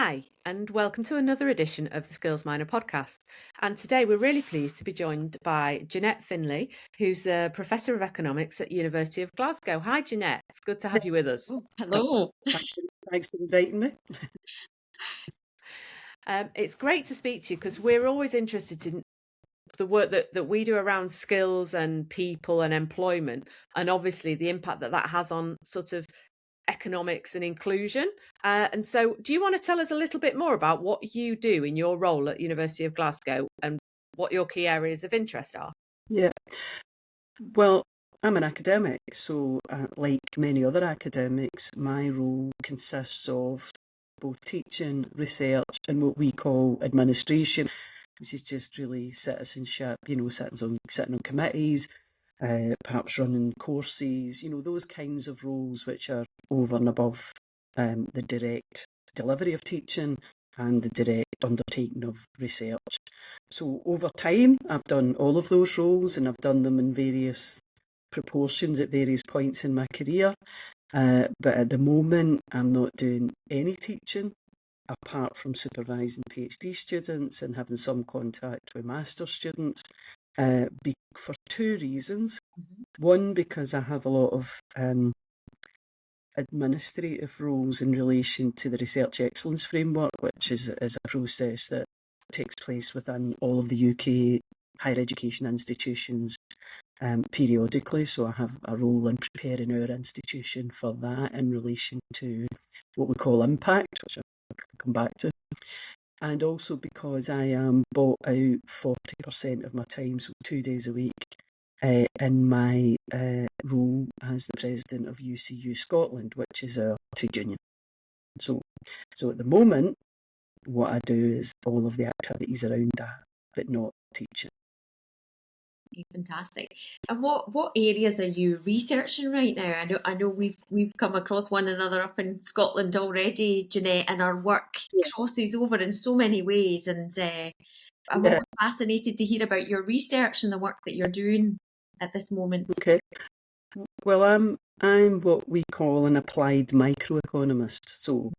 Hi, and welcome to another edition of the Skillsminer podcast. And today we're really pleased to be joined by Jeanette Finlay, who's the Professor of Economics at University of Glasgow. Hi, Jeanette. It's good to have you with us. Oh, hello. Thanks for inviting me. It's great to speak to you because we're always interested in the work that we do around skills and people and employment, and obviously the impact that has on sort of economics and inclusion. And so do you want to tell us a little bit more about what you do in your role at University of Glasgow and what your key areas of interest are? Yeah, well, I'm an academic, so like many other academics, my role consists of both teaching, research, and what we call administration, which is just really citizenship, sitting on committees, perhaps running courses, those kinds of roles which are over and above the direct delivery of teaching and the direct undertaking of research. So over time, I've done all of those roles, and I've done them in various proportions at various points in my career. But at the moment, I'm not doing any teaching apart from supervising PhD students and having some contact with master's students for two reasons. One, because I have a lot of administrative roles in relation to the Research Excellence Framework, which is a process that takes place within all of the UK higher education institutions periodically. So I have a role in preparing our institution for that in relation to what we call impact, which I'll come back to. And also because I am bought out 40% of my time, so 2 days a week, in my role as the president of UCU Scotland, which is our trade union. So at the moment, what I do is all of the activities around that, but not teaching. Fantastic. And what areas are you researching right now? I know we've come across one another up in Scotland already, Jeanette, and our work crosses over in so many ways. And I'm always fascinated to hear about your research and the work that you're doing at this moment. Okay. Well, I'm what we call an applied microeconomist. So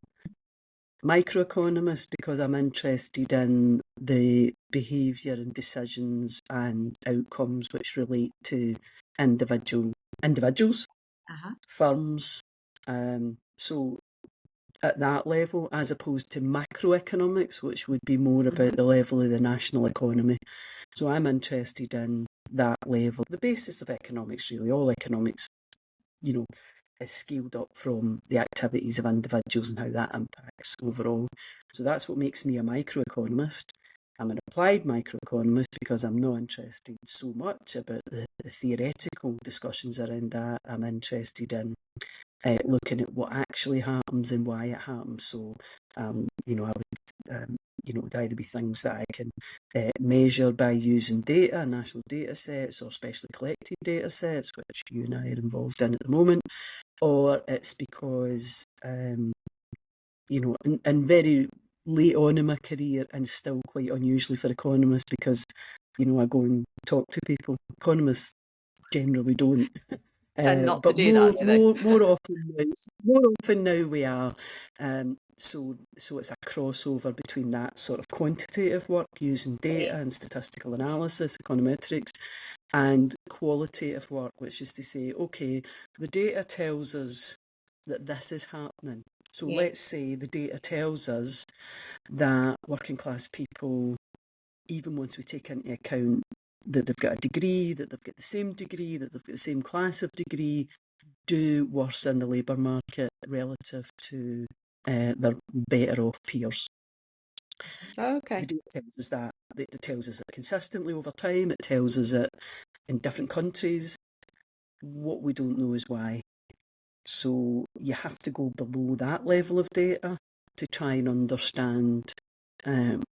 microeconomist because I'm interested in the behaviour and decisions and outcomes which relate to individuals, firms. So at that level, as opposed to macroeconomics, which would be more about the level of the national economy. So I'm interested in that level, the basis of economics, really. All economics, is scaled up from the activities of individuals and how that impacts overall. So that's what makes me a microeconomist. I'm an applied microeconomist because I'm not interested so much about the theoretical discussions around that. I'm interested in looking at what actually happens and why it happens. So, I would, it would either be things that I can measure by using data, national data sets, or specially collected data sets, which you and I are involved in at the moment, or it's because, in very late on in my career, and still quite unusually for economists, because, I go and talk to people. Economists generally don't. Tend not But to do that, do they? more often now we are. So it's a crossover between that sort of quantitative work using data and statistical analysis, econometrics, and qualitative work, which is to say, okay, the data tells us that this is happening. So let's say the data tells us that working class people, even once we take into account that they've got a degree, that they've got the same degree, that they've got the same class of degree, do worse in the labour market relative to their better off peers. Okay. The data tells us that. It tells us that consistently over time. It tells us that in different countries. What we don't know is why. So you have to go below that level of data to try and understand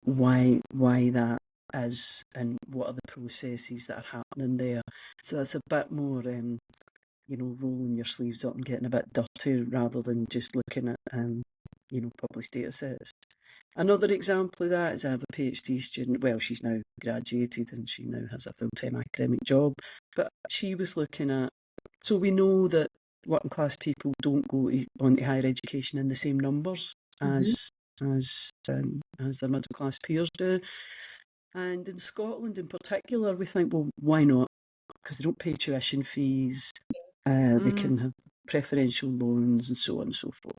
why that is and what are the processes that are happening there. So that's a bit more, rolling your sleeves up and getting a bit dirty rather than just looking at, published data sets. Another example of that is I have a PhD student. Well, she's now graduated and she now has a full-time academic job. But she was looking at, so we know that working class people don't go on to higher education in the same numbers as as their middle class peers do. And in Scotland in particular, we think, well, why not? Because they don't pay tuition fees, they can have preferential loans and so on and so forth.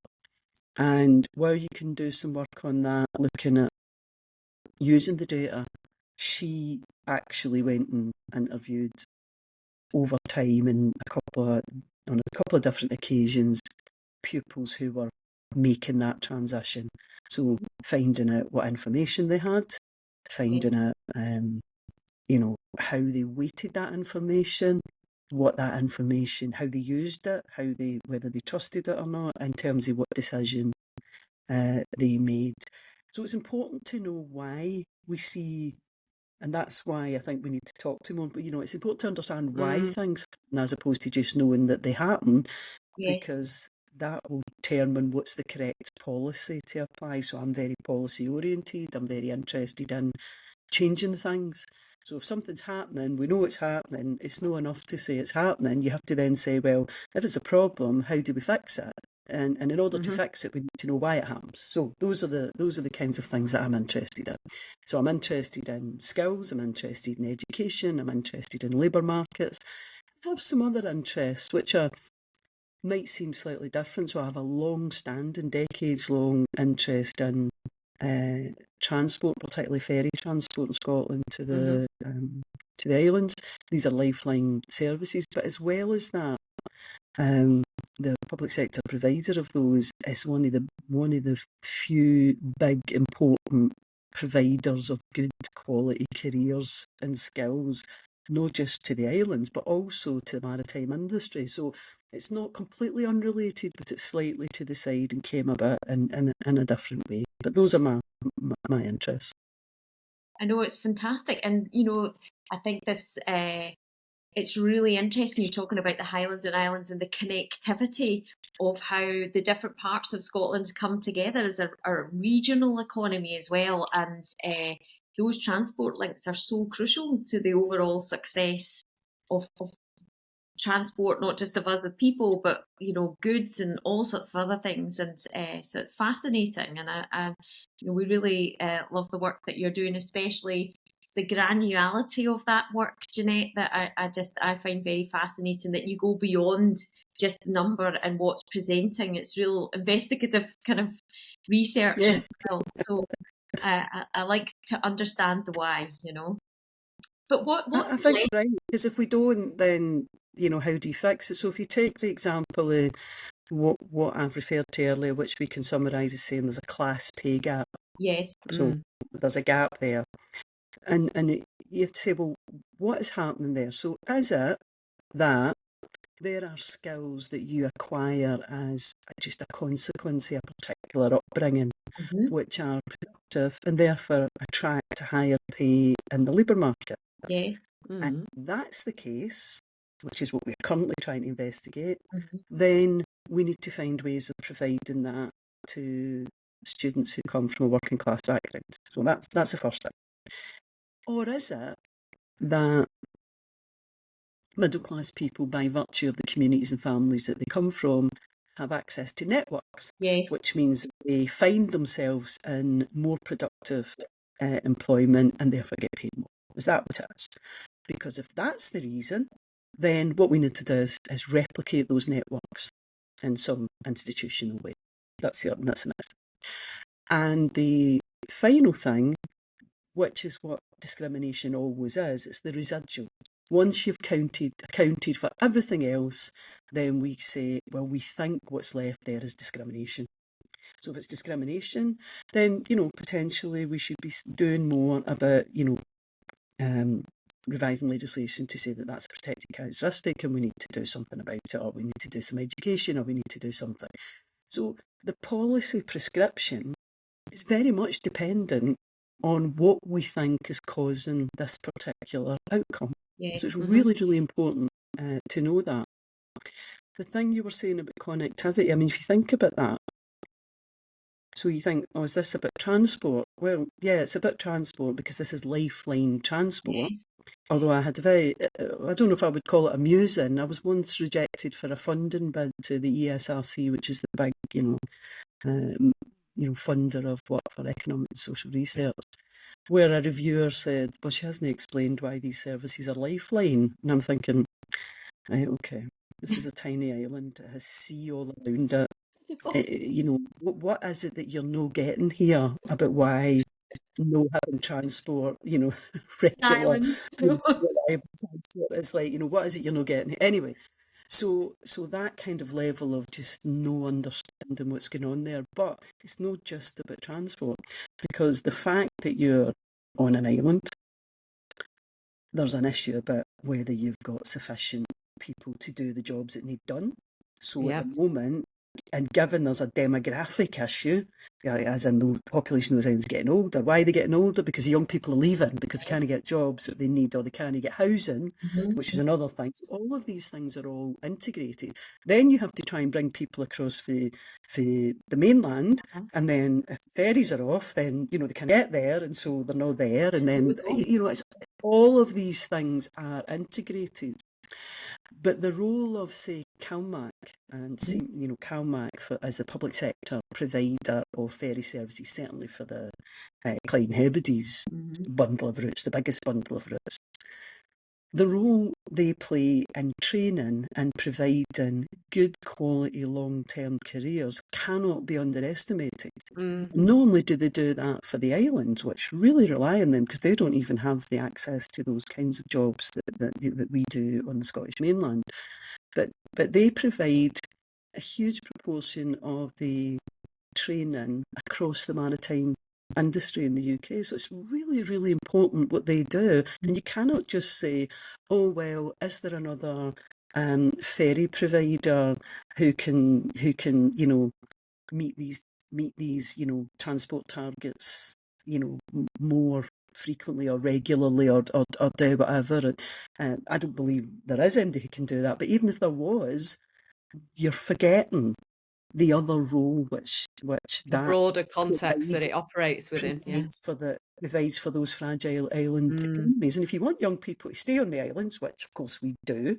And where you can do some work on that, looking at using the data, she actually went and interviewed over time on a couple of different occasions, pupils who were making that transition. So finding out what information they had, finding out, how they weighted that information, what that information, how they used it, whether they trusted it or not, in terms of what decision they made. So it's important to know why we see, and that's why I think we need to talk to more. But it's important to understand why things happen as opposed to just knowing that they happen, because that will determine what's the correct policy to apply. So I'm very policy oriented. I'm very interested in changing things. So if something's happening, we know it's happening. It's not enough to say it's happening. You have to then say, well, if it's a problem, how do we fix it? And in order to fix it, we need to know why it happens. So those are the kinds of things that I'm interested in. So I'm interested in skills. I'm interested in education. I'm interested in labour markets. I have some other interests which might seem slightly different. So I have a long-standing, decades-long interest in transport, particularly ferry transport in Scotland to the islands. These are lifeline services, but as well as that, the public sector provider of those is one of the few big important providers of good quality careers and skills, not just to the islands but also to the maritime industry. So it's not completely unrelated, but it's slightly to the side and came about in a different way. But those are my interests. I know, it's fantastic, and I think this it's really interesting you talking about the Highlands and Islands and the connectivity of how the different parts of Scotland come together as a regional economy as well, and those transport links are so crucial to the overall success of transport, not just of us as people, but goods and all sorts of other things. And so it's fascinating, and I we really love the work that you're doing, especially the granularity of that work, Jeanette, that I find very fascinating, that you go beyond just number and what's presenting. It's real investigative kind of research as well. So I like to understand the why, But what's I think you're right, because if we don't, then how do you fix it? So if you take the example of what I've referred to earlier, which we can summarise as saying there's a class pay gap. Yes. So there's a gap there. And you have to say, well, what is happening there? So is it that there are skills that you acquire as just a consequence of a particular upbringing, which are productive and therefore attract a higher pay in the labour market? Yes. And that's the case, which is what we're currently trying to investigate, then we need to find ways of providing that to students who come from a working class background. So that's the first thing. Or is it that middle class people, by virtue of the communities and families that they come from, have access to networks, which means they find themselves in more productive employment and therefore get paid more? Is that what it is? Because if that's the reason, then what we need to do is replicate those networks in some institutional way. That's the next thing. And the final thing, which is what discrimination always is, it's the residual. Once you've accounted for everything else, then we say, well, we think what's left there is discrimination. So if it's discrimination, then, potentially we should be doing more about, revising legislation to say that that's a protected characteristic and we need to do something about it, or we need to do some education, or we need to do something. So the policy prescription is very much dependent on what we think is causing this particular outcome. So it's really, really important to know that. The thing you were saying about connectivity, I mean, if you think about that, so you think, is this about transport? Well, yeah, it's about transport because this is lifeline transport. Although I had I don't know if I would call it amusing. I was once rejected for a funding bid to the ESRC, which is the big, funder of work for economic and social research, where a reviewer said, well, she hasn't explained why these services are lifeline. And I'm thinking, right, okay, this is a tiny island. It has sea all around it. What is it that you're no getting here about why no having transport, regular, Islands. reliable transport is like, what is it you're not getting? Anyway, so that kind of level of just no understanding what's going on there. But it's not just about transport, because the fact that you're on an island, there's an issue about whether you've got sufficient people to do the jobs that need done. So at the moment, and given there's a demographic issue, as in the population of those islands is getting older. Why are they getting older? Because the young people are leaving, because they can't get jobs that they need, or they can't get housing, which is another thing. So all of these things are all integrated. Then you have to try and bring people across for the mainland, and then if ferries are off, then they can't get there, and so they're not there. And then it's all of these things are integrated. But the role of, say, CalMac and CalMac as the public sector provider of ferry services, certainly for the Clyde and Hebrides bundle of routes, the biggest bundle of routes, the role they play in training and providing good quality long-term careers cannot be underestimated. Not only do they do that for the islands, which really rely on them, because they don't even have the access to those kinds of jobs that we do on the Scottish mainland, but they provide a huge proportion of the training across the maritime industry in the UK. So it's really, really important what they do. And you cannot just say, oh, well, is there another ferry provider who can meet these transport targets more frequently or regularly, or do whatever. I don't believe there is anybody who can do that. But even if there was, you're forgetting the other role which the that broader context that it operates within, provides for those fragile island economies. And if you want young people to stay on the islands, which of course we do,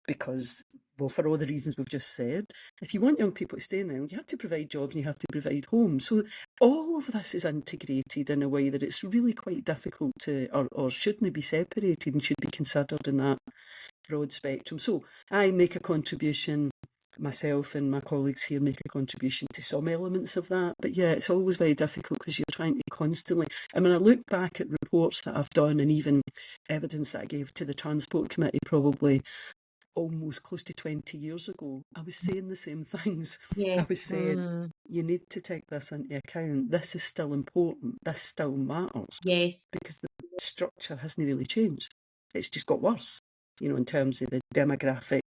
because, well, for all the reasons we've just said, if you want young people to stay on the island, you have to provide jobs and you have to provide homes. So all of this is integrated in a way that it's really quite difficult to, or shouldn't be separated and should be considered in that broad spectrum. So I make a contribution, myself and my colleagues here make a contribution to some elements of that. But yeah, it's always very difficult because you're trying to constantly, I mean, I look back at reports that I've done and even evidence that I gave to the Transport Committee probably almost close to 20 years ago. I was saying the same things. I was saying, you need to take this into account. This is still important. This still matters. Yes. Because the structure hasn't really changed. It's just got worse, in terms of the demographic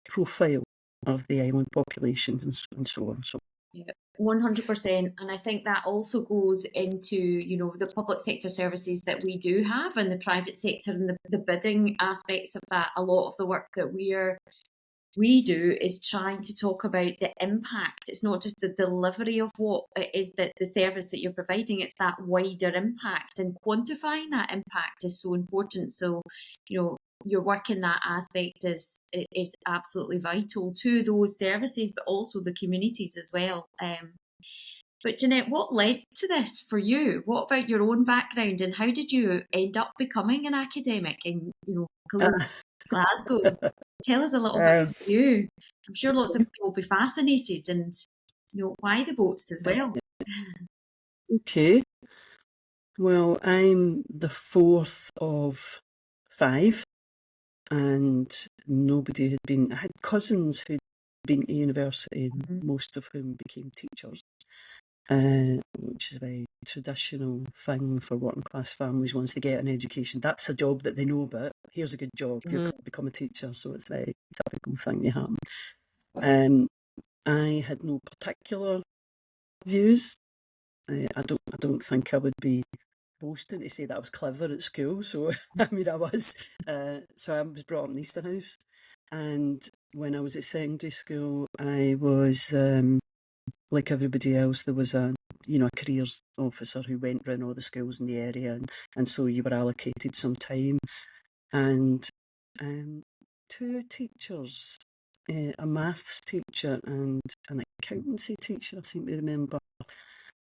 profile of the island populations and so on. So. Yeah, 100%. And I think that also goes into, the public sector services that we do have and the private sector and the bidding aspects of that. A lot of the work that we do is trying to talk about the impact. It's not just the delivery of what it is that the service that you're providing, it's that wider impact, and quantifying that impact is so important. So, your work in that aspect is absolutely vital to those services, but also the communities as well. But Jeanette, what led to this for you? What about your own background, and how did you end up becoming an academic in Glasgow? Tell us a little bit about you. I'm sure lots of people will be fascinated, and why the boats as well. Okay. Well, I'm the fourth of 5. And nobody had been. I had cousins who'd been to university, most of whom became teachers, which is a very traditional thing for working class families. Once they get an education, that's a job that they know about. Here's a good job, you become a teacher. So it's a very typical thing that happened. I had no particular views. I don't think I would be boasting to say that I was clever at school, so I mean I was. So I was brought up in Easterhouse, and when I was at secondary school, I was like everybody else. There was a careers officer who went round all the schools in the area, and so you were allocated some time, and 2 teachers a maths teacher and an accountancy teacher, I seem to remember,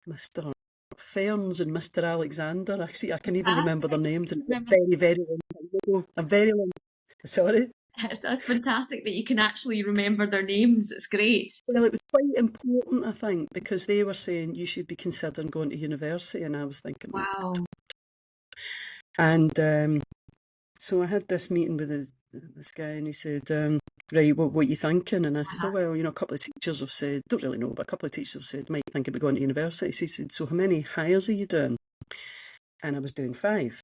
Mr. Ferns and Mr. Alexander. Actually, I can even remember their names. And very, very long time ago. A very long. Sorry. That's fantastic that you can actually remember their names. It's great. Well, it was quite important, I think, because they were saying you should be considering going to university, and I was thinking, Wow. And so I had this meeting with this guy, and he said, right, what are you thinking? And I said, oh, well, a couple of teachers have said, don't really know, but a couple of teachers have said, might think about going to university. So he said, so how many hires are you doing? And I was doing 5,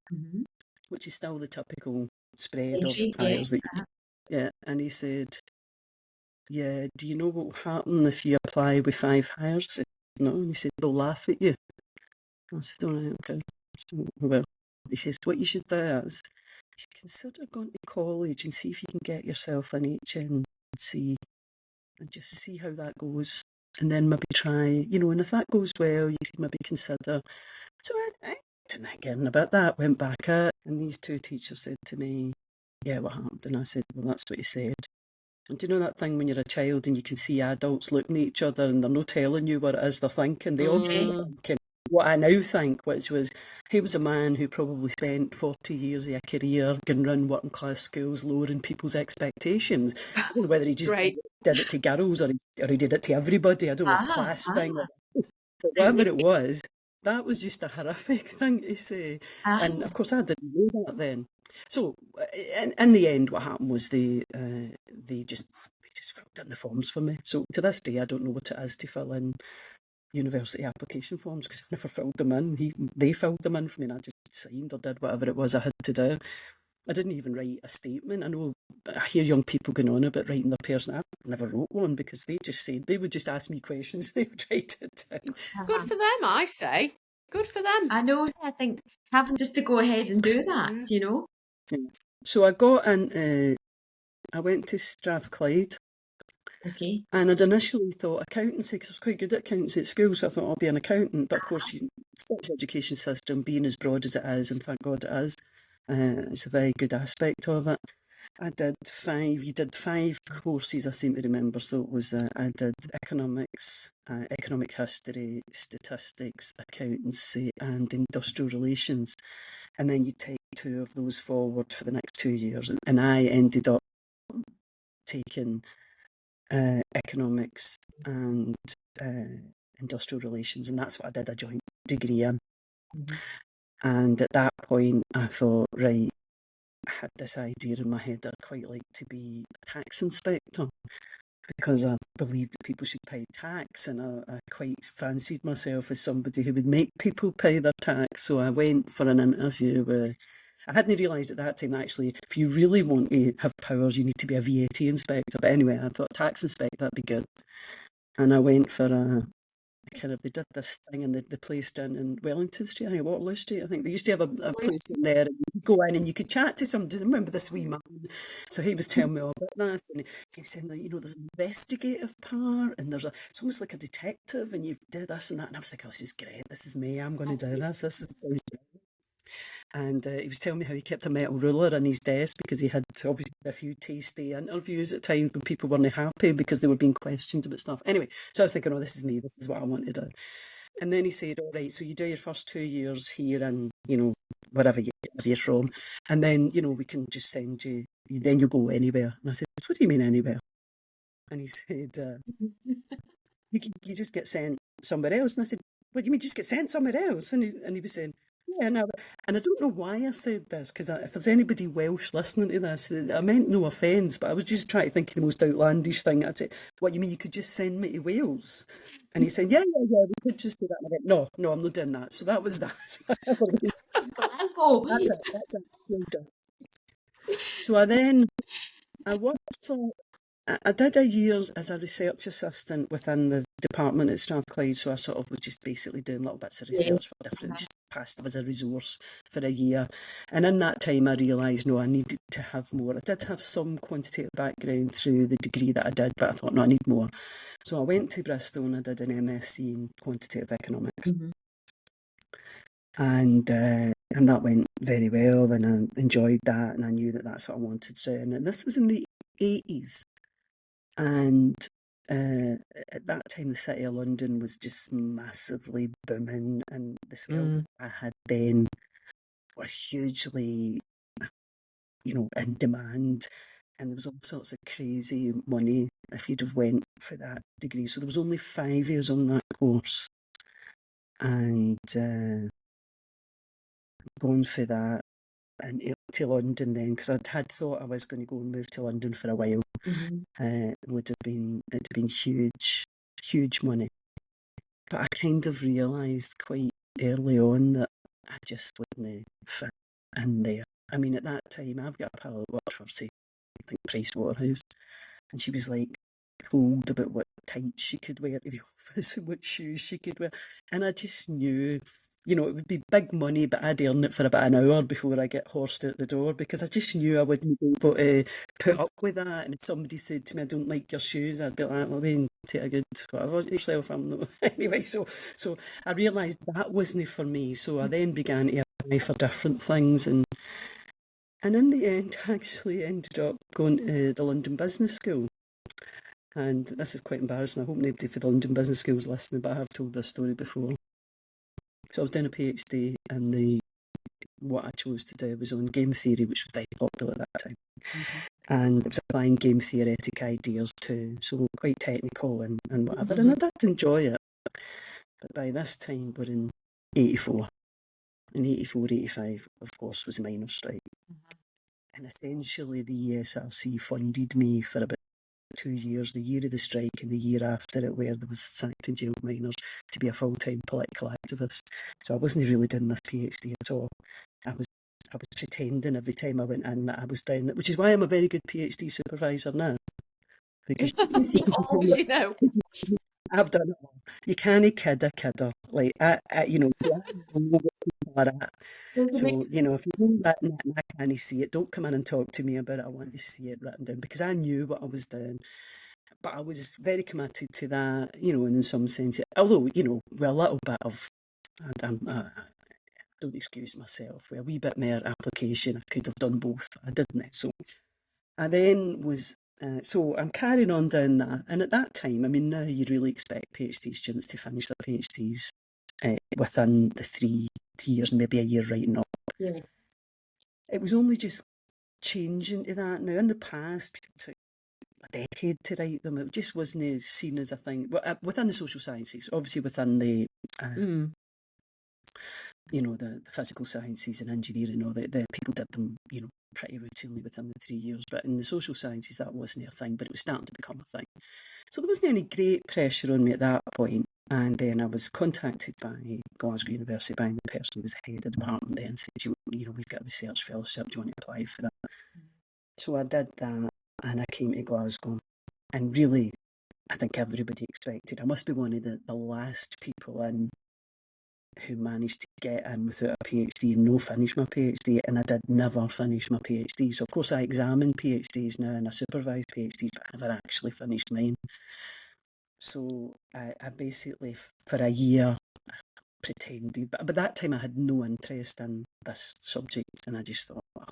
which is still the typical spread of hires that you yeah. And he said, yeah, do you know what will happen if you apply with 5 hires? I said, no. And he said, they'll laugh at you. I said, all right, okay. So, well, he says, what you should do is, you should consider going to college and see if you can get yourself an HNC and just see how that goes. And then maybe try, and if that goes well, you could maybe consider. So I didn't think anything about that, went back out, and these 2 teachers said to me, yeah, what happened? And I said, well, that's what you said. And do you know that thing when you're a child and you can see adults looking at each other and they're not telling you what it is they're thinking? They obviously thinking what I now think, which was, he was a man who probably spent 40 years of a career going around working class schools, lowering people's expectations. I don't know whether he just did it to girls or he did it to everybody. I don't know if it was a class thing. But whatever it was, that was just a horrific thing to say. And of course, I didn't know that then. So, in the end, what happened was they just filled in the forms for me. So to this day, I don't know what it is to fill in university application forms because I never filled them in. They filled them in for me, and I just signed or did whatever it was I had to do. I didn't even write a statement. I know I hear young people going on about writing their person. I never wrote one because they would just ask me questions. They would write it down. Good for them, I say. Good for them. I know. I think having just to go ahead and do that, Yeah. So I got in. I went to Strathclyde. Okay. And I'd initially thought accountancy because I was quite good at accountancy at school, so I thought I'll be an accountant. But of course, the education system being as broad as it is, and thank God it is, it's a very good aspect of it. I did 5. You did 5 courses, I seem to remember. So it was I did economics, economic history, statistics, accountancy, and industrial relations. And then you take 2 of those forward for the next 2 years. And I ended up taking economics and industrial relations, and that's what I did a joint degree in. And at that point, I thought, right, I had this idea in my head that I'd quite like to be a tax inspector because I believed that people should pay tax, and I quite fancied myself as somebody who would make people pay their tax. So I went for an interview where I hadn't realised at that time that actually, if you really want to have powers, you need to be a VAT inspector. But anyway, I thought tax inspector, that'd be good. And I went for they did this thing in the place down in Wellington Street, I think, Waterloo Street. I think they used to have a place in there, and you could go in and you could chat to somebody. I remember this wee man. So he was telling me all about that, and he was saying that, there's an investigative part, and it's almost like a detective, and you do this and that. And I was like, oh, this is great. This is me. I'm going to do this. This is so great. And he was telling me how he kept a metal ruler in his desk because he had obviously a few tasty interviews at times when people weren't happy because they were being questioned about stuff. Anyway, so I was thinking, oh, this is me. This is what I want to do. And then he said, all right, so you do your first 2 years here and, wherever you're from. And then, we can just send you, then you go anywhere. And I said, what do you mean anywhere? And he said, you just get sent somewhere else. And I said, what do you mean just get sent somewhere else? And he was saying, yeah, no, and I don't know why I said this, because if there's anybody Welsh listening to this, I meant no offence, but I was just trying to think of the most outlandish thing. I'd say, what, you mean you could just send me to Wales? And he said, yeah, we could just do that. And I went, no, I'm not doing that. So that was that. Glasgow. That's it. So I worked for, I did a year as a research assistant within the department at Strathclyde, so I sort of was just basically doing little bits of research for different, just passed as a resource for a year. And in that time I realised, no, I needed to have more. I did have some quantitative background through the degree that I did, but I thought, no, I need more. So I went to Bristol and I did an MSc in quantitative economics. And that went very well, and I enjoyed that, and I knew that that's what I wanted to do. And this was in the 80s. And at that time, the City of London was just massively booming, and the skills I had then were hugely, in demand. And there was all sorts of crazy money if you'd have went for that degree. So there was only 5 years on that course. And going for that and to London then, because had thought I was going to go and move to London for a while. It'd been huge money. But I kind of realised quite early on that I just wouldn't fit in there. I mean, at that time, I've got a pal that worked for, say, I think Price Waterhouse, and she was like told about what tights she could wear to the office and what shoes she could wear. And I just knew, it would be big money, but I'd earn it for about an hour before I get horsed out the door, because I just knew I wouldn't be able to put up with that. And if somebody said to me, I don't like your shoes, I'd be like, well, then take a good whatever yourself. I'm not. Anyway, so I realised that wasn't for me. So I then began to apply for different things, and in the end, I actually ended up going to the London Business School. And this is quite embarrassing. I hope nobody for the London Business School is listening, but I have told this story before. So I was doing a PhD, and what I chose to do was on game theory, which was very popular at that time. And it was applying game theoretic ideas too, so quite technical and whatever. And I did enjoy it. But by this time, we're in 84. In 84, 85, of course, was the miners' strike. And essentially, the ESRC funded me for about 2 years, the year of the strike and the year after it, where there was sacked and jailed miners, to be a full-time political activist. So I wasn't really doing this PhD at all. I was pretending every time I went in that I was doing it, which is why I'm a very good PhD supervisor now. Because I've done it all. You can't kid a kidder. Like, I know what people are at. So, if you don't written it and I can't see it, don't come in and talk to me about it. I want to see it written down, because I knew what I was doing. But I was very committed to that, and in some sense, although, with a little bit of, don't excuse myself, with a wee bit more application, I could have done both. I didn't. So I then was, so I'm carrying on down that. And at that time, I mean, now you'd really expect PhD students to finish their PhDs within the 3 years, maybe a year writing up. Yeah. It was only just changing to that now. In the past, people took a decade to write them. It just wasn't seen as a thing. Within the social sciences, obviously within the the physical sciences and engineering, or the people did them, pretty routinely within the 3 years. But in the social sciences, that wasn't a thing, but it was starting to become a thing. So there wasn't any great pressure on me at that point. And then I was contacted by Glasgow University, by the person who was the head of the department there, and said, we've got a research fellowship, do you want to apply for that? So I did that, and I came to Glasgow. And really, I think everybody expected, I must be one of the last people in who managed to get in without a PhD and no finish my PhD, and I did never finish my PhD. So of course I examine PhDs now and I supervise PhDs, but I never actually finished mine. So I basically, for a year, pretended, but by that time I had no interest in this subject, and I just thought, I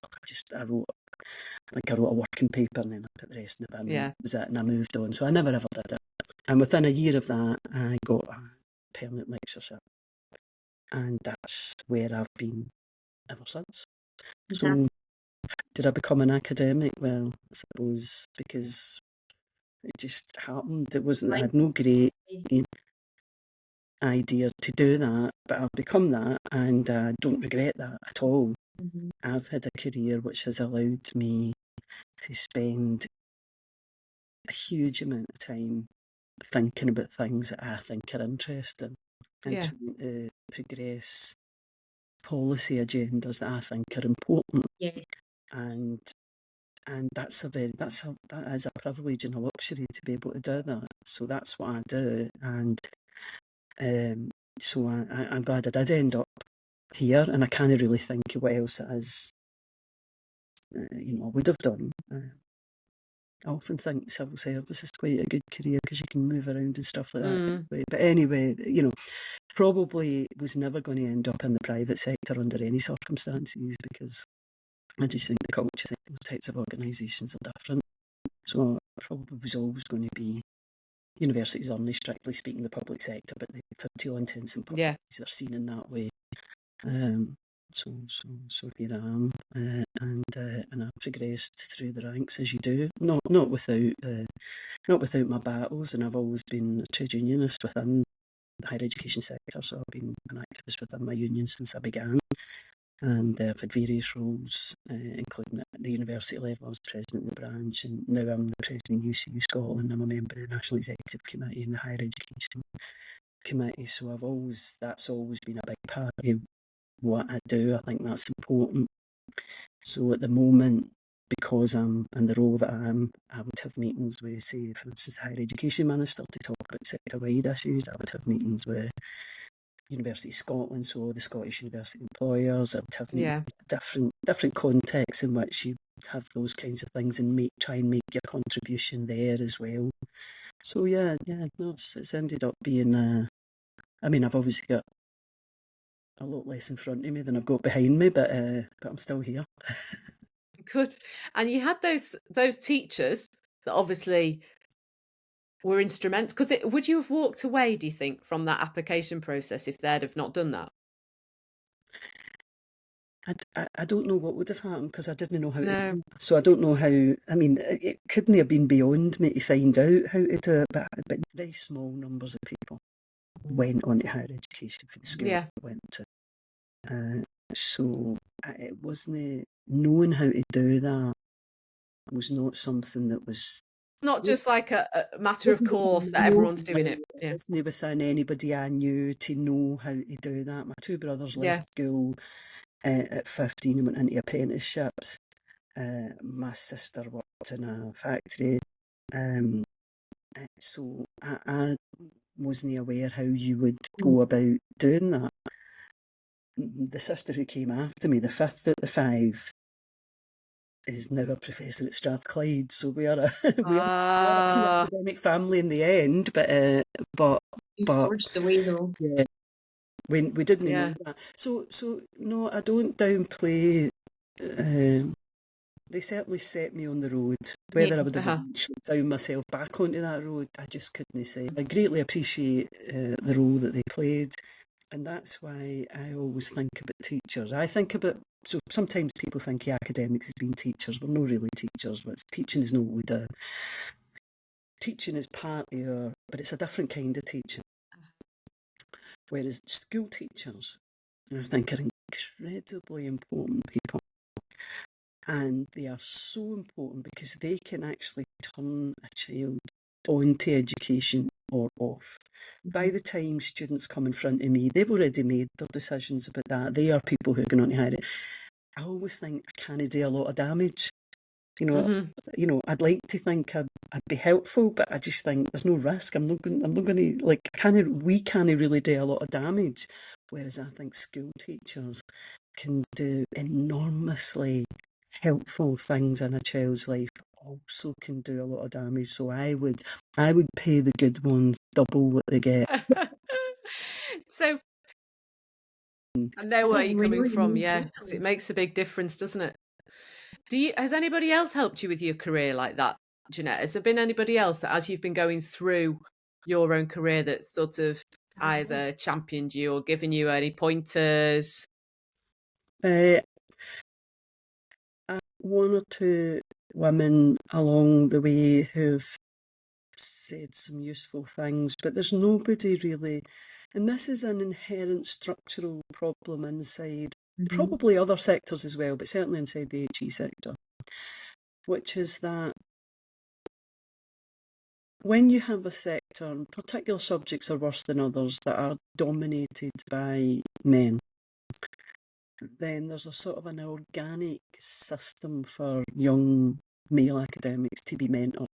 think I wrote a working paper and then I put the rest in the bin. Yeah. That was it, and I moved on. So I never ever did it. And within a year of that, I got a permanent lectureship. And that's where I've been ever since. So, did I become an academic? Well, I suppose because it just happened. I had no great idea to do that, but I've become that, and I don't regret that at all. I've had a career which has allowed me to spend a huge amount of time thinking about things that I think are interesting, and trying to progress policy agendas that I think are important. Yes. And that is a privilege and a luxury to be able to do that. So that's what I do, and so I'm glad I did end up here, and I can't really think of what else it is I would have done. I often think civil service is quite a good career because you can move around and stuff like that. But anyway, probably was never going to end up in the private sector under any circumstances, because I just think the culture of those types of organisations are different. So I probably was always going to be, universities aren't strictly speaking the public sector, but for to all intents and purposes, they're seen in that way. So here I am, and I've progressed through the ranks as you do, not without my battles, and I've always been a trade unionist within the higher education sector, so I've been an activist within my union since I began, and I've had various roles, including at the university level. I was the president of the branch, and now I'm the president of UCU Scotland. I'm a member of the National Executive Committee and the Higher Education Committee, so that's always been a big part of what I do. I think that's important. So at the moment, because I'm in the role that I am, I would have meetings with, say, for instance, the Higher Education Minister to talk about sector-wide issues. I would have meetings with University of Scotland, so the Scottish University Employers. I would have meetings with different contexts in which you have those kinds of things and try and make your contribution there as well. So it's ended up being I've obviously got a lot less in front of me than I've got behind me, but I'm still here. Good. And you had those teachers that obviously were instrumental, because would you have walked away, do you think, from that application process if they'd have not done that? I don't know what would have happened, because I didn't know how to do it. So I don't know how, it couldn't have been beyond me to find out how to do it, but very small numbers of people went on to higher education for the school I went to. So it wasn't, knowing how to do that was not something that was... Not just like a matter of course that everyone's doing it. It wasn't within anybody I knew to know how to do that. My two brothers left school at 15 and went into apprenticeships. My sister worked in a factory. So I wasn't aware how you would go about doing that. The sister who came after me, the fifth at the five, is now a professor at Strathclyde. So we are a academic family in the end, but you forged the way though. Yeah, when we didn't know that. So no, I don't downplay. They certainly set me on the road. Whether I would have eventually found myself back onto that road, I just couldn't say. I greatly appreciate the role that they played, and that's why I always think about teachers. I think about, so sometimes people think academics as being teachers. We're not really teachers. Teaching is not what we do. Teaching is part of but it's a different kind of teaching. Whereas school teachers, I think, are incredibly important people. And they are so important because they can actually turn a child onto education or off. By the time students come in front of me, they've already made their decisions about that. They are people who are going on to higher ed. I always think I can't do a lot of damage. I'd like to think I'd be helpful, but I just think there's no risk. I'm not going to, we can't really do a lot of damage. Whereas I think school teachers can do enormously helpful things in a child's life, also can do a lot of damage. So I would pay the good ones double what they get. So I know where you're coming from, because it makes a big difference, doesn't it? Has anybody else helped you with your career like that, Jeanette? Has there been anybody else that, as you've been going through your own career, that's sort of either championed you or given you any pointers? One or two women along the way who've said some useful things, but there's nobody really, and this is an inherent structural problem inside probably other sectors as well, but certainly inside the HE sector, which is that when you have a sector, and particular subjects are worse than others, that are dominated by men, then there's a sort of an organic system for young male academics to be mentored.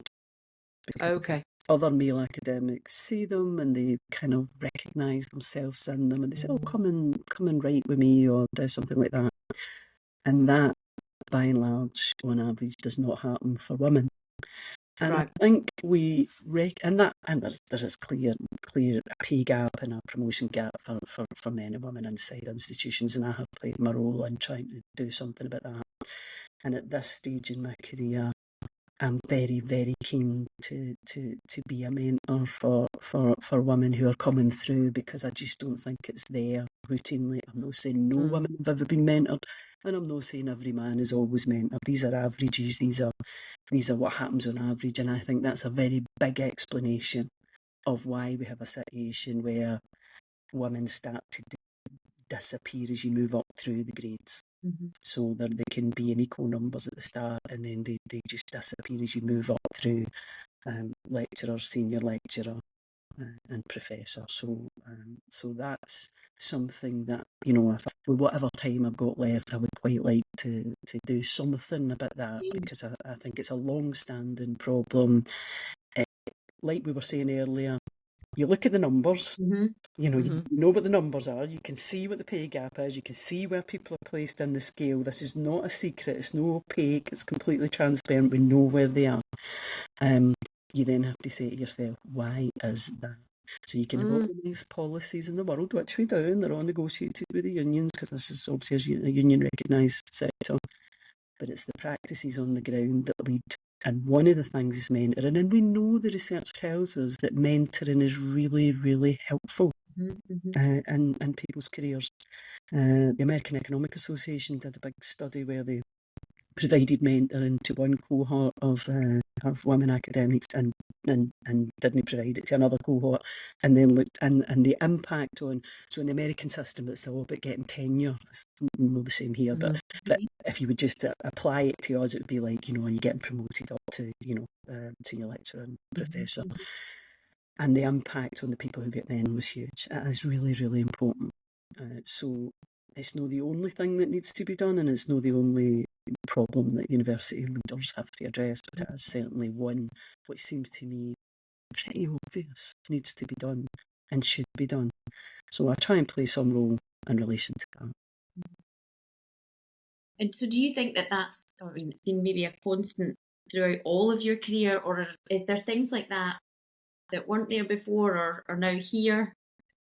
Because other male academics see them and they kind of recognise themselves in them, and they say, "Oh, come and write with me," or do something like that. And that, by and large, on average, does not happen for women. And I think there is clear pay gap and a promotion gap for men and women inside institutions, and I have played my role in trying to do something about that. And at this stage in my career, I'm very, very keen to be a mentor for women who are coming through, because I just don't think it's there routinely. I'm not saying no women have ever been mentored, and I'm not saying every man is always mentored. These are averages. These are what happens on average, and I think that's a very big explanation of why we have a situation where women start to disappear as you move up through the grades. So they can be in equal numbers at the start, and then they just disappear as you move up through lecturer, senior lecturer, and professor. So that's something that, with whatever time I've got left, I would quite like to do something about that, because I think it's a long-standing problem. Like we were saying earlier, you look at the numbers, you know what the numbers are, you can see what the pay gap is, you can see where people are placed in the scale. This is not a secret, it's no opaque, it's completely transparent, we know where they are. You then have to say to yourself, why is that? So you can have all these policies in the world, which we do, and they're all negotiated with the unions, because this is obviously a union recognised sector, but it's the practices on the ground that lead. And one of the things is mentoring, and we know the research tells us that mentoring is really, really helpful in people's careers. The American Economic Association did a big study where they provided mentoring to one cohort of women academics, and didn't provide it to another cohort, and then looked and the impact on. So in the American system, it's all about getting tenure. It's not the same here, but if you would just apply it to us, it would be like, and you're getting promoted up to senior lecturer and professor, and the impact on the people who get men was huge. It is really, really important. So it's not the only thing that needs to be done, and it's not the only problem that university leaders have to address, but it is certainly one which seems to me pretty obvious needs to be done and should be done. So I try and play some role in relation to that. And so do you think that that's, it's been maybe a constant throughout all of your career, or is there things like that weren't there before or are now here?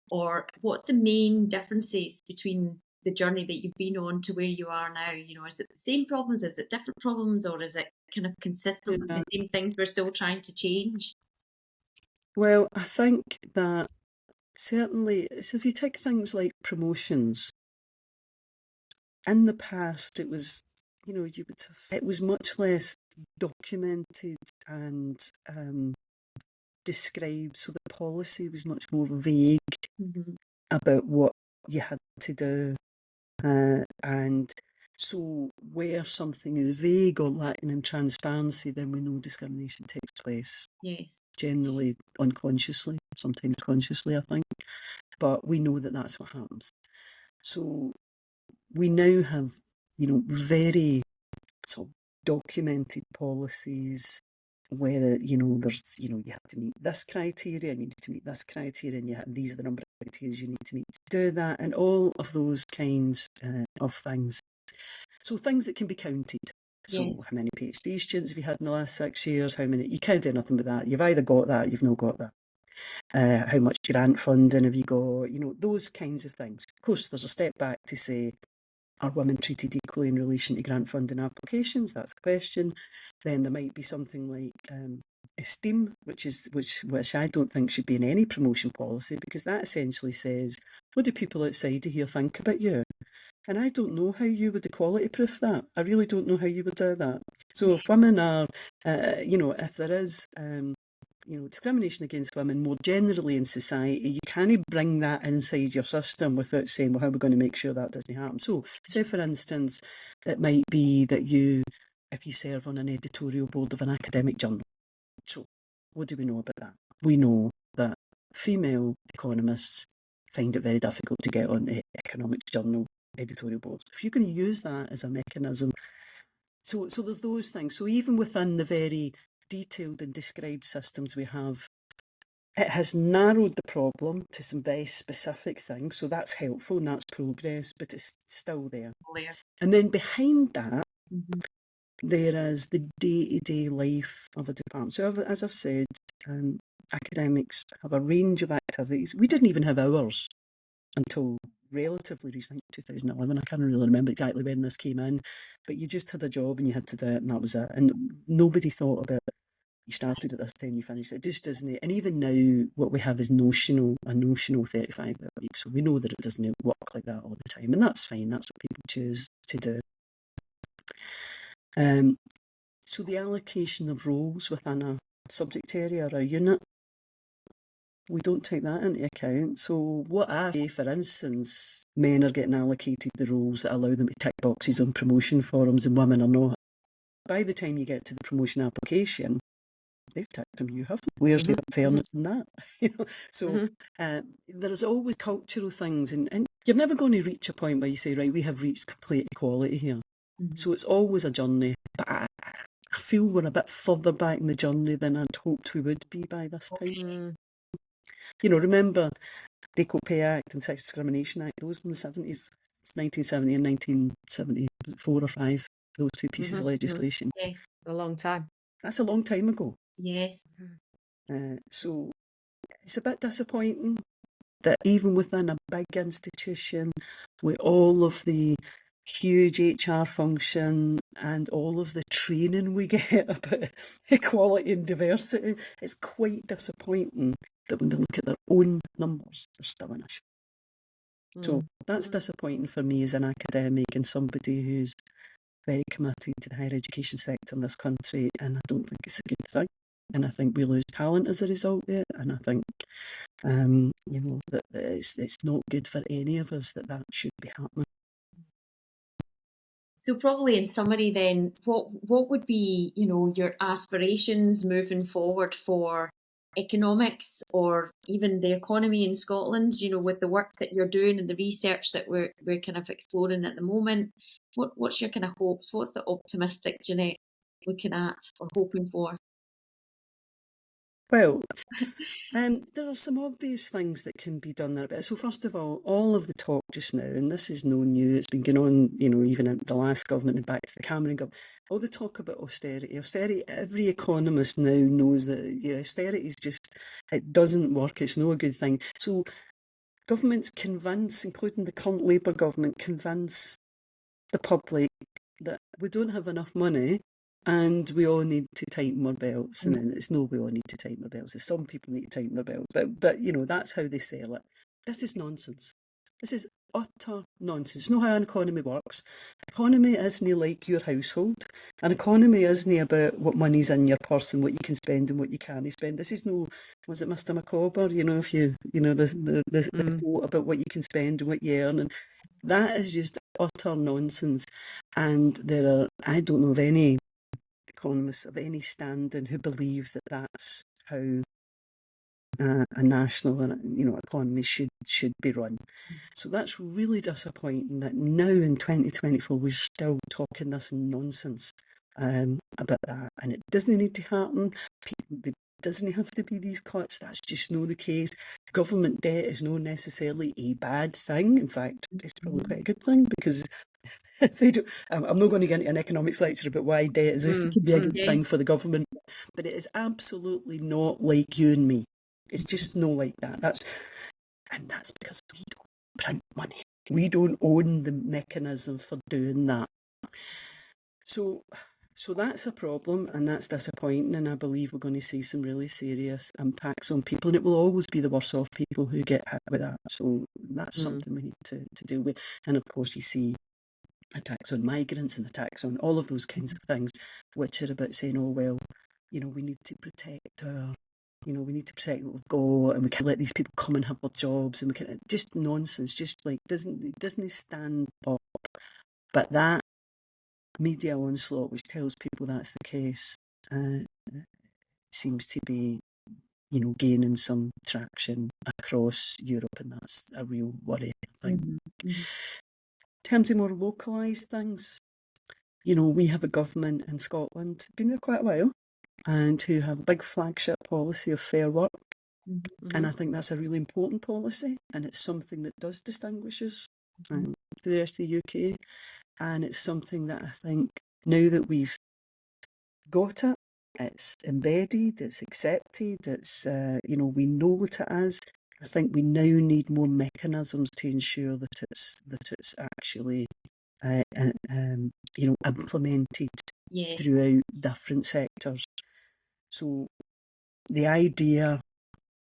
Or what's the main differences between the journey that you've been on to where you are now? Is it the same problems? Is it different problems? Or is it kind of consistent with the same things we're still trying to change? Well, I think that certainly, so if you take things like promotions, in the past it was, it was much less documented and described, so the policy was much more vague about what you had to do, and so where something is vague or lacking in transparency, then we know discrimination takes place. Yes. Generally unconsciously, sometimes consciously, I think, but we know that that's what happens. So we now have, very sort of documented policies where, there's, you have to meet this criteria and you need to meet this criteria, and these are the number of criteria you need to meet to do that, and all of those kinds of things. So things that can be counted. So how many PhD students have you had in the last 6 years? How many? You can't do nothing with that. You've either got that or you've not got that. How much grant funding have you got? Those kinds of things. Of course, there's a step back to say, are women treated equally in relation to grant funding applications? That's a question. Then there might be something like esteem, which I don't think should be in any promotion policy, because that essentially says, what do people outside of here think about you? And I don't know how you would equality proof that. I really don't know how you would do that. So if women are, if there is discrimination against women more generally in society, you can't bring that inside your system without saying, well, how are we going to make sure that doesn't happen? So, say for instance, it might be that if you serve on an editorial board of an academic journal. So, what do we know about that? We know that female economists find it very difficult to get on the economics journal editorial boards. If you can use that as a mechanism, so there's those things. So even within the very detailed and described systems we have, it has narrowed the problem to some very specific things, so that's helpful and that's progress, but it's still there. And then behind that, there is the day-to-day life of a department. So as I've said, academics have a range of activities. We didn't even have hours until relatively recent, 2011. I can't really remember exactly when this came in, but you just had a job and you had to do it, and that was it. And nobody thought about you started at this time, you finished. It just doesn't. And even now, what we have is a notional 35 a week. So we know that it doesn't work like that all the time, and that's fine. That's what people choose to do. So the allocation of roles within a subject area or a unit, we don't take that into account. So what I say, for instance, men are getting allocated the roles that allow them to tick boxes on promotion forums and women are not. By the time you get to the promotion application, they've ticked them, you haven't. Where's the fairness in that? So there's always cultural things, and you're never going to reach a point where you say, right, we have reached complete equality here. So it's always a journey, but I feel we're a bit further back in the journey than I'd hoped we would be by this time. Remember the Equal Pay Act and Sex Discrimination Act, those were in the 70s, 1970 and 1974 or 5, those two pieces of legislation. Yes. A long time. That's a long time ago. Yes. So it's a bit disappointing that even within a big institution, with all of the huge HR function and all of the training we get about equality and diversity, it's quite disappointing that when they look at their own numbers, they're still an issue. So that's disappointing for me as an academic and somebody who's very committed to the higher education sector in this country, and I don't think it's a good thing. And I think we lose talent as a result of it, and I think that it's not good for any of us that should be happening. So probably in summary then, what would be, your aspirations moving forward for economics or even the economy in Scotland, with the work that you're doing and the research that we're kind of exploring at the moment? What's your kind of hopes? What's the optimistic Jeanette looking at or hoping for? Well, there are some obvious things that can be done there. So first of all of the talk just now, and this is no new, it's been going on, even in the last government and back to the Cameron government, all the talk about austerity. Austerity, every economist now knows that austerity is it doesn't work, it's no good thing. So governments convince, including the current Labour government, convince the public that we don't have enough money and we all need to tighten our belts. And then it's no, we all need to tighten our belts. Some people need to tighten their belts. But that's how they sell it. This is nonsense. This is utter nonsense. It's not how an economy works. Economy isn't like your household. An economy isn't about what money's in your purse and what you can spend and what you can't spend. This is no, was it Mr. Micawber? If the quote about what you can spend and what you earn, and that is just utter nonsense. And I don't know of any economists of any standing who believe that that's how a national economy should be run. So that's really disappointing that now in 2024 we're still talking this nonsense about that, and it doesn't need to happen. There doesn't have to be these cuts. That's just not the case. Government debt is not necessarily a bad thing. In fact, it's probably quite a good thing, because I'm not going to get into an economics lecture about why debt can be a good thing for the government, but it is absolutely not like you and me. It's just not like that. That's because we don't print money. We don't own the mechanism for doing that. So that's a problem, and that's disappointing, and I believe we're going to see some really serious impacts on people, and it will always be the worse off people who get hit with that. So that's something we need to deal with. And of course you see attacks on migrants and attacks on all of those kinds of things, which are about saying, oh, well, we need to protect we need to protect what we've got, and we can't let these people come and have their jobs, and we can just nonsense, just like doesn't stand up. But that media onslaught, which tells people that's the case, seems to be, gaining some traction across Europe, and that's a real worry, I think. In terms of more localised things, we have a government in Scotland, been there quite a while, and who have a big flagship policy of fair work. And I think that's a really important policy, and it's something that does distinguish us from the rest of the UK. And it's something that I think, now that we've got it's embedded, it's accepted, it's, we know what it is, I think we now need more mechanisms to ensure that it's actually implemented Yes. throughout different sectors. So the idea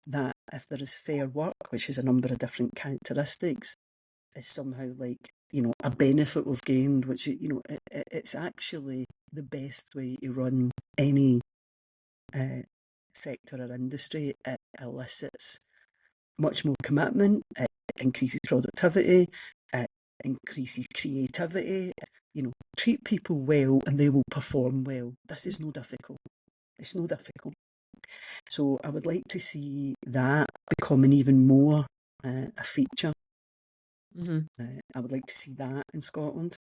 that if there is fair work, which is a number of different characteristics, is somehow like, a benefit we've gained, which, it's actually the best way to run any sector or industry. It elicits much more commitment, it increases productivity, it increases creativity. Treat people well and they will perform well. This is no difficult. It's no difficult. So I would like to see that becoming even more a feature. I would like to see that in Scotland.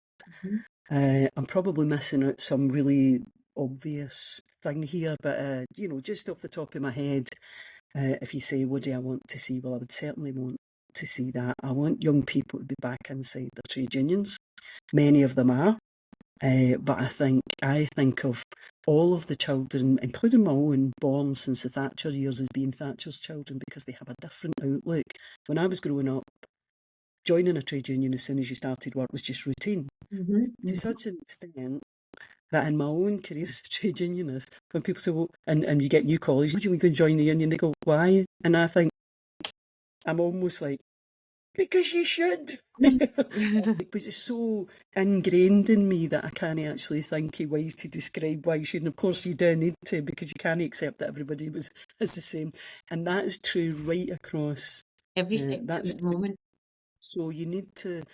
I'm probably missing out some really obvious thing here, but just off the top of my head, if you say, what do I want to see? Well, I would certainly want to see that. I want young people to be back inside their trade unions. Many of them are. But I think of all of the children, including my own, born since the Thatcher years, as being Thatcher's children, because they have a different outlook. When I was growing up, joining a trade union as soon as you started work was just routine. To such an extent that in my own career as a trade unionist, when people say, well, and you get new colleagues, would you go and join the union? They go, why? And I think, I'm almost like, because you should. Because it's so ingrained in me that I can't actually think of ways to describe why you should. And of course you do need to, because you can't accept that everybody is the same. And that is true right across every sector at the moment. So we need to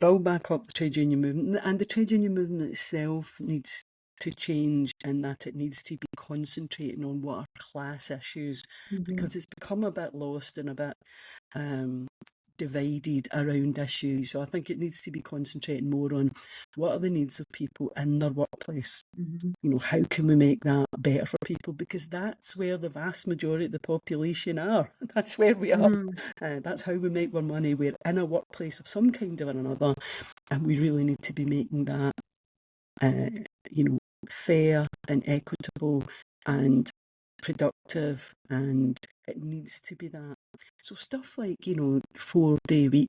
build back up the trade union movement, and the trade union movement itself needs to change, in that it needs to be concentrating on what are class issues, because it's become a bit lost and a bit divided around issues. So I think it needs to be concentrating more on what are the needs of people in their workplace. How can we make that better for people? Because that's where the vast majority of the population are. That's where we are. That's how we make our money. We're in a workplace of some kind or another, and we really need to be making that fair and equitable and productive, and it needs to be that. So stuff like 4-day week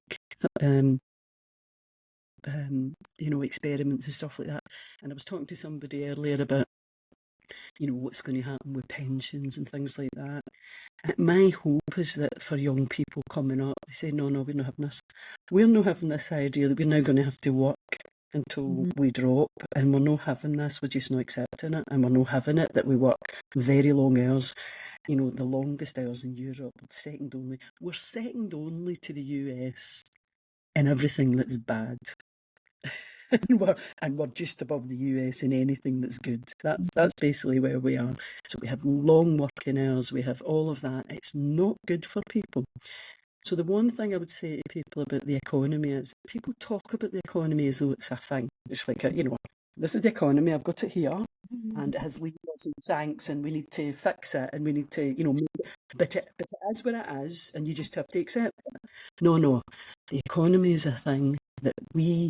experiments and stuff like that. And I was talking to somebody earlier about what's going to happen with pensions and things like that. And my hope is that for young people coming up, they say, no, we're not having this. We're not having this idea that we're now going to have to work until we drop, and we're not having this, we're just not accepting it, and we're not having it that we work very long hours, the longest hours in Europe, second only. We're second only to the US in everything that's bad. and we're just above the US in anything that's good. That's basically where we are. So we have long working hours, we have all of that. It's not good for people. So the one thing I would say to people about the economy is, people talk about the economy as though it's a thing. It's like, this is the economy, I've got it here, and it has levers and shanks, and we need to fix it, and we need to, but it is what it is, and you just have to accept it. No, the economy is a thing that we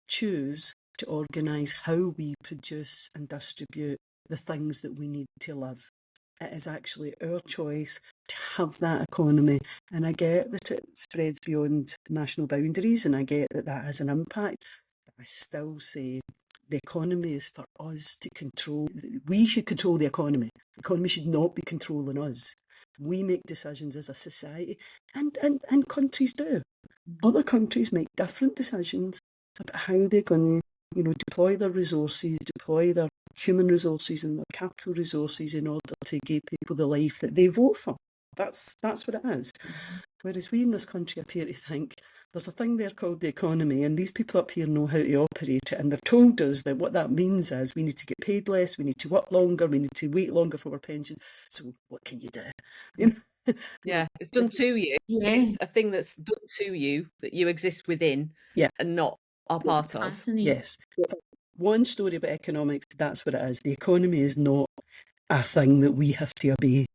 choose to organise how we produce and distribute the things that we need to live. It is actually our choice to have that economy. And I get that it spreads beyond national boundaries, and I get that that has an impact. But I still say the economy is for us to control. We should control the economy. The economy should not be controlling us. We make decisions as a society, and countries do. Other countries make different decisions about how they're going to deploy their resources, deploy their human resources and their capital resources in order to give people the life that they vote for. That's what it is. Whereas we in this country appear to think there's a thing there called the economy, and these people up here know how to operate it, and they've told us that what that means is we need to get paid less, we need to work longer, we need to wait longer for our pension. So what can you do? Yeah, it's done to you. Yes. It's a thing that's done to you that you exist within, and not are part of. Fascinating. Yes. One story about economics, that's what it is. The economy is not a thing that we have to obey.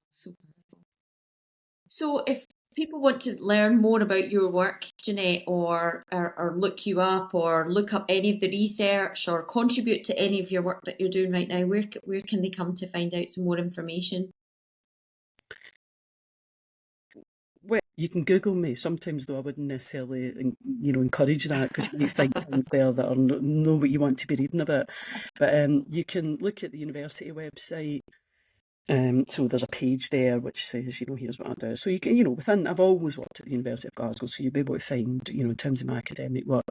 So powerful. So if people want to learn more about your work, Jeanette, or look you up, or look up any of the research, or contribute to any of your work that you're doing right now, where can they come to find out some more information? Well, you can Google me. Sometimes, though, I wouldn't necessarily, encourage that, because you might find things there that are not what you want to be reading about. But you can look at the university website. So there's a page there which says, here's what I do. So you can, I've always worked at the University of Glasgow, so you'll be able to find, in terms of my academic work.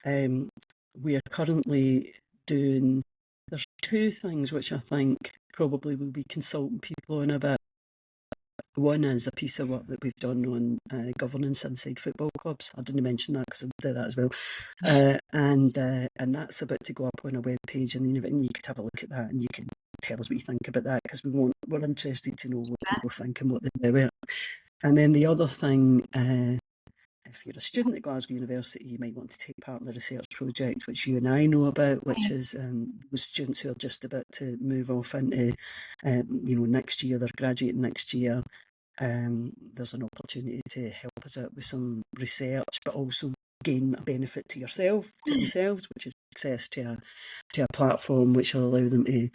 We are currently doing, there's two things which I think probably will be consulting people on a bit. One is a piece of work that we've done on governance inside football clubs. I didn't mention that because I do that as well. And that's about to go up on a web page, and you could have a look at that, and you can tell us what you think about that, because we're interested to know what people think and what they do. And then the other thing, if you're a student at Glasgow University, you might want to take part in the research project, which you and I know about, which is with students who are just about to move off into, next year, they're graduating next year. There's an opportunity to help us out with some research, but also gain a benefit to themselves, which is access to a platform which will allow them to,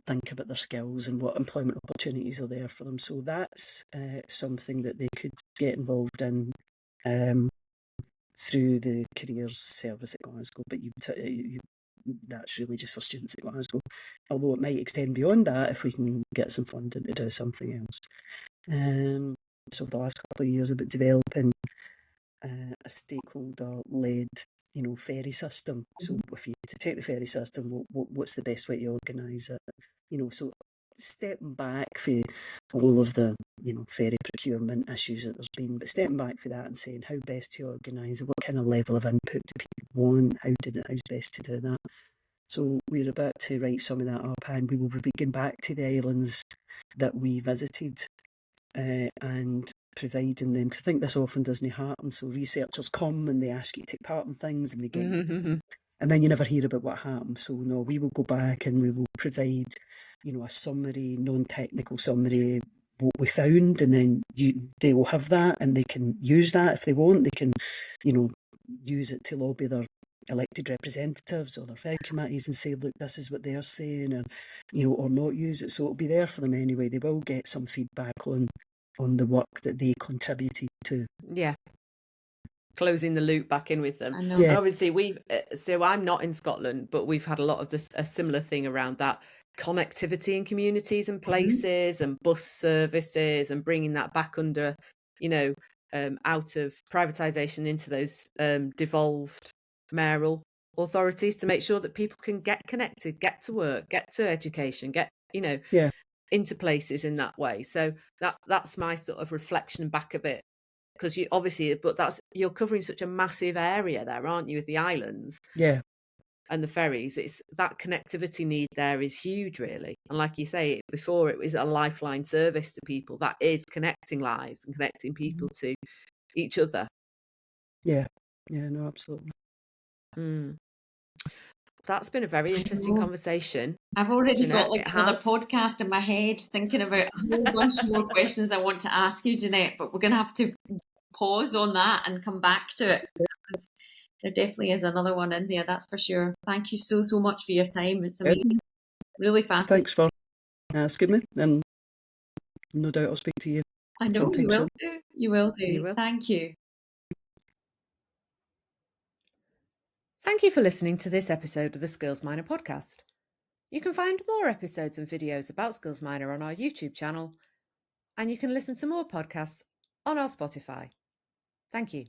think about their skills and what employment opportunities are there for them. So that's something that they could get involved in through the careers service at Glasgow, but that's really just for students at Glasgow, although it might extend beyond that if we can get some funding to do something else. So the last couple of years about developing a stakeholder-led, ferry system. So if you to take the ferry system, what's the best way to organise it? So stepping back for all of the, ferry procurement issues that there's been, but stepping back for that and saying how best to organise it, what kind of level of input do people want, how's best to do that. So we're about to write some of that up, and we will be going back to the islands that we visited and providing them, because I think this often doesn't happen. So researchers come and they ask you to take part in things, and they get and then you never hear about what happened. So no, we will go back and we will provide, a summary, non-technical summary, what we found, and then they will have that, and they can use that if they want. They can, use it to lobby their elected representatives or their ferry committees and say, look, this is what they're saying, and or not use it. So it'll be there for them anyway. They will get some feedback on the work that they contributed to. Yeah. Closing the loop back in with them. I know. And obviously so I'm not in Scotland, but we've had a lot of a similar thing around that connectivity in communities and places and bus services, and bringing that back under, out of privatisation into those devolved mayoral authorities, to make sure that people can get connected, get to work, get to education, get, into places in that way. So that's my sort of reflection back of it, because you're covering such a massive area there, aren't you, with the islands? Yeah. And the ferries. It's that connectivity need there is huge, really. And like you say, before, it was a lifeline service to people that is connecting lives and connecting people to each other. Yeah, no, absolutely. That's been a very interesting conversation. I've already Jeanette, got another podcast in my head, thinking about a whole bunch more questions I want to ask you, Jeanette, but we're going to have to pause on that and come back to it. There definitely is another one in there, that's for sure. Thank you so much for your time. It's amazing. Really fascinating. Thanks for asking me, and no doubt I'll speak to you. I know you will do. You will do. You will. Thank you. Thank you for listening to this episode of the Skillsminer podcast. You can find more episodes and videos about Skillsminer on our YouTube channel, and you can listen to more podcasts on our Spotify. Thank you.